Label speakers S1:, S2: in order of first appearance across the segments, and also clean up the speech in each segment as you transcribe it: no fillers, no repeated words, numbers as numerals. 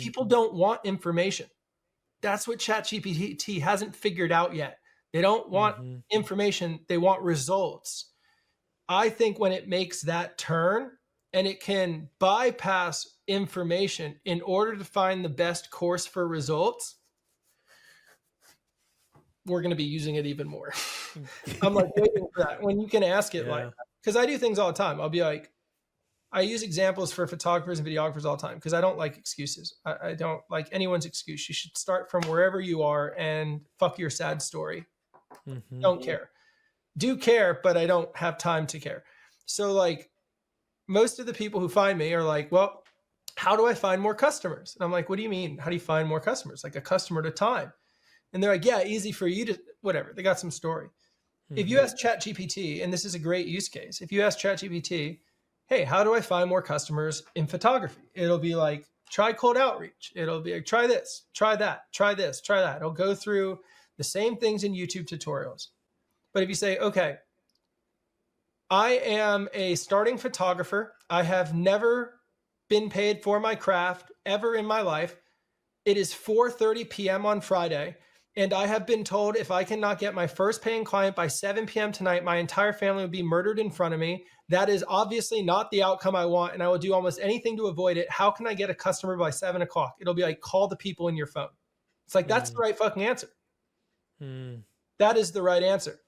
S1: People don't want information. That's what ChatGPT hasn't figured out yet. They don't want information. They want results. I think when it makes that turn and it can bypass information in order to find the best course for results, we're going to be using it even more. I'm like waiting for that when you can ask it like, because I do things all the time. I'll be like, I use examples for photographers and videographers all the time because I don't like excuses. I don't like anyone's excuse. You should start from wherever you are and fuck your sad story. Don't care. Do care, but I don't have time to care. So like most of the people who find me are like, well, how do I find more customers? And I'm like, what do you mean? How do you find more customers? Like a customer at a time. And they're like, yeah, easy for you to, whatever. They got some story. If you ask ChatGPT, and this is a great use case, if you ask ChatGPT, hey, how do I find more customers in photography? It'll be like, try cold outreach. It'll be like, try this, try that, try this, try that. It'll go through the same things in YouTube tutorials. But if you say, okay, I am a starting photographer. I have never been paid for my craft ever in my life. It is 4:30 p.m. on Friday. And I have been told if I cannot get my first paying client by 7 p.m. tonight, my entire family will be murdered in front of me. That is obviously not the outcome I want, and I will do almost anything to avoid it. How can I get a customer by 7 o'clock? It'll be like, call the people in your phone. It's like, that's the right fucking answer. That is the right answer.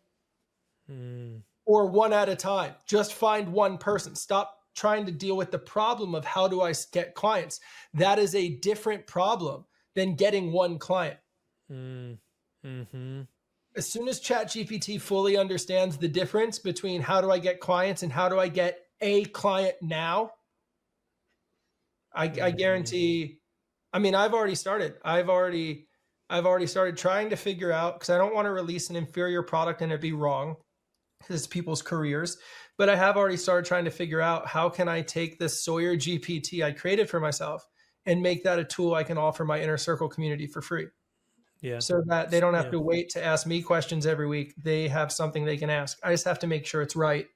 S1: Or one at a time. Just find one person. Stop trying to deal with the problem of how do I get clients. That is a different problem than getting one client. As soon as ChatGPT fully understands the difference between how do I get clients and how do I get a client now, I guarantee, I mean, I've already started trying to figure out, because I don't want to release an inferior product and it be wrong because it's people's careers, but I have already started trying to figure out how can I take this Sawyer GPT I created for myself and make that a tool I can offer my inner circle community for free. Yeah. So that they don't have to wait to ask me questions every week. They have something they can ask. I just have to make sure it's right.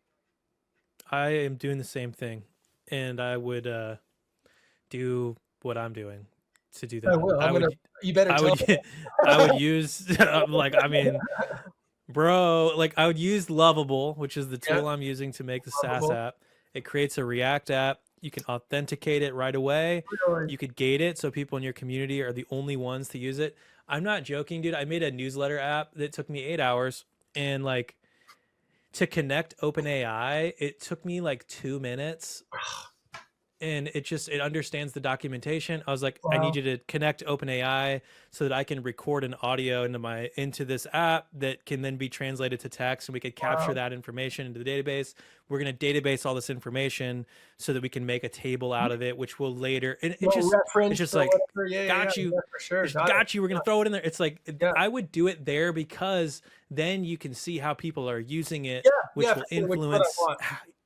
S2: I am doing the same thing, and I would do what I'm doing to do that.
S1: I will. You better tell me.
S2: I would use like, I mean, bro, like I would use Lovable, which is the tool I'm using to make the SaaS app. It creates a React app. You can authenticate it right away. Really? You could gate it so people in your community are the only ones to use it. I'm not joking, dude. I made a newsletter app that took me 8 hours, and like to connect OpenAI, it took me like 2 minutes. And it understands the documentation. I was like, wow. I need you to connect OpenAI so that I can record an audio into this app that can then be translated to text, and we could capture that information into the database. We're going to database all this information so that we can make a table out of it, which will later. And it's just like, got you. Got you. We're going to throw it in there. It's like, I would do it there because then you can see how people are using it, which will influence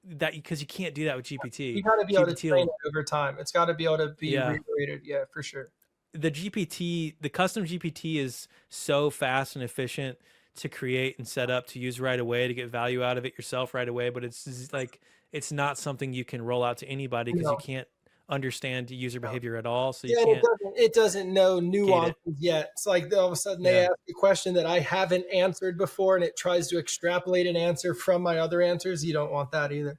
S2: that, because you can't do that with GPT.
S1: You got to be able to train it over time. It's got to be able to be reiterated. Yeah, for sure.
S2: The custom GPT is so fast and efficient to create and set up to use right away, to get value out of it yourself right away. But it's like, it's not something you can roll out to anybody because you can't understand user behavior at all. So you can't.
S1: It doesn't know nuances yet. It's like all of a sudden they ask a question that I haven't answered before, and it tries to extrapolate an answer from my other answers. You don't want that either.